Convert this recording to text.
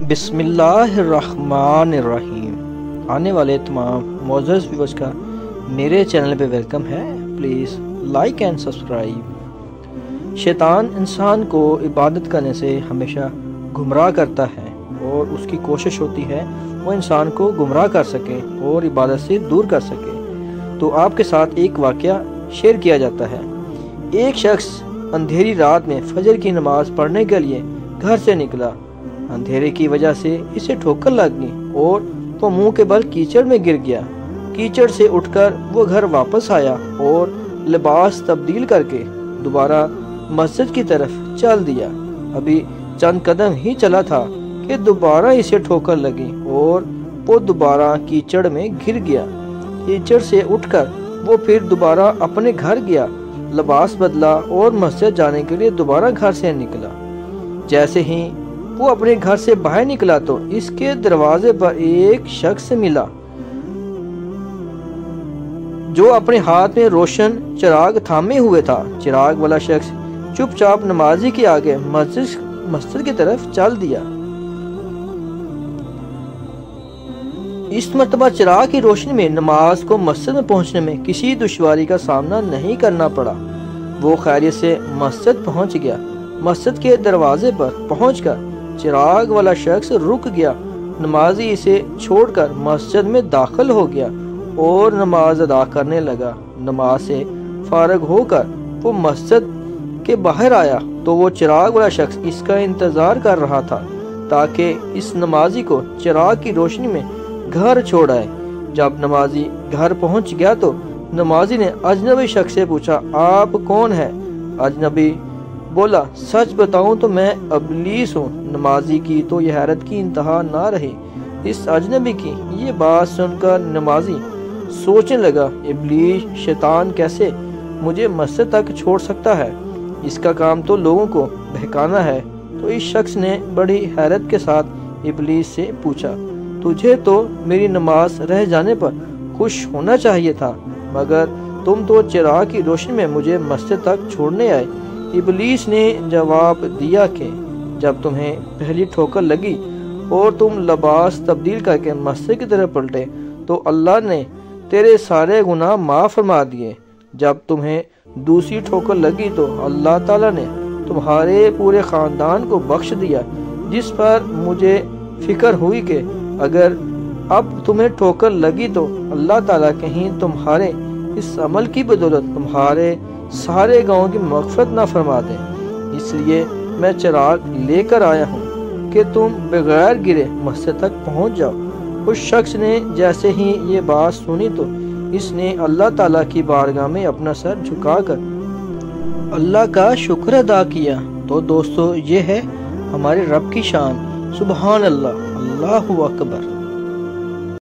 بسم اللہ الرحمن الرحیم۔ آنے والے تمام معزز ویورز کا میرے چینل پہ ویلکم ہے۔ Please like and subscribe. شیطان انسان کو عبادت کرنے سے ہمیشہ گمراہ کرتا ہے اور اس کی کوشش ہوتی ہے وہ انسان کو گمراہ کر سکے اور عبادت سے دور کر سکے۔ تو آپ کے ساتھ ایک واقعہ شیئر کیا جاتا ہے۔ ایک شخص اندھیری رات میں فجر کی نماز پڑھنے کے لیے گھر سے نکلا۔ اندھیرے کی وجہ سے اسے ٹھوکر لگ گئی اور وہ منہ کے بل کیچڑ میں گر گیا۔ کیچڑ سے اٹھ کر وہ گھر واپس آیا اور لباس تبدیل کر کے دوبارہ مسجد کی طرف چل دیا۔ ابھی چند قدم ہی چلا تھا کہ دوبارہ اسے ٹھوکر لگی اور وہ دوبارہ کیچڑ میں گر گیا۔ کیچڑ سے اٹھ کر وہ پھر دوبارہ اپنے گھر گیا، لباس بدلا اور مسجد جانے کے لیے دوبارہ گھر سے نکلا۔ جیسے ہی وہ اپنے گھر سے باہر نکلا تو اس کے دروازے پر ایک شخص ملا جو اپنے ہاتھ میں روشن چراغ تھامے ہوئے تھا۔ چراغ والا شخص چپ چاپ نمازی کے آگے مسجد کی طرف چل دیا۔ اس مرتبہ چراغ کی روشنی میں نماز کو مسجد میں پہنچنے میں کسی دشواری کا سامنا نہیں کرنا پڑا۔ وہ خیریت سے مسجد پہنچ گیا۔ مسجد کے دروازے پر پہنچ کر چراغ والا شخص رک گیا۔ نمازی اسے چھوڑ کر مسجد میں داخل ہو گیا اور نماز ادا کرنے لگا۔ نماز سے فارغ ہو کر وہ مسجد کے باہر آیا تو وہ چراغ والا شخص اس کا انتظار کر رہا تھا تاکہ اس نمازی کو چراغ کی روشنی میں گھر چھوڑ آئے۔ جب نمازی گھر پہنچ گیا تو نمازی نے اجنبی شخص سے پوچھا، آپ کون ہیں؟ اجنبی بولا، سچ بتاؤں تو میں ابلیس ہوں۔ نمازی کی تو یہ حیرت کی انتہا نہ رہی۔ اس اجنبی کی یہ بات سن کر نمازی سوچنے لگا، ابلیس شیطان کیسے مجھے مسجد تک چھوڑ سکتا ہے؟ اس کا کام تو لوگوں کو بہکانا ہے۔ تو اس شخص نے بڑی حیرت کے ساتھ ابلیس سے پوچھا، تجھے تو میری نماز رہ جانے پر خوش ہونا چاہیے تھا، مگر تم تو چراغ کی روشنی میں مجھے مسجد تک چھوڑنے آئے۔ ابلیس نے جواب دیا کہ جب تمہیں پہلی ٹھوکر لگی اور تم لباس تبدیل کر کے مسجد کی طرف پلٹے تو اللہ نے تیرے سارے گناہ معاف فرما دیے۔ جب تمہیں دوسری ٹھوکر لگی تو اللہ تعالیٰ نے تمہارے پورے خاندان کو بخش دیا، جس پر مجھے فکر ہوئی کہ اگر اب تمہیں ٹھوکر لگی تو اللہ تعالیٰ کہیں تمہارے اس عمل کی بدولت تمہارے سارے گاؤں کی مغفرت نہ فرما دیں۔ اس لیے میں چراغ لے کر آیا ہوں کہ تم بغیر گرے مسجد تک پہنچ جاؤ۔ اس شخص نے جیسے ہی یہ بات سنی تو اس نے اللہ تعالیٰ کی بارگاہ میں اپنا سر جھکا کر اللہ کا شکر ادا کیا۔ تو دوستو، یہ ہے ہمارے رب کی شان۔ سبحان اللہ، اللہ اکبر۔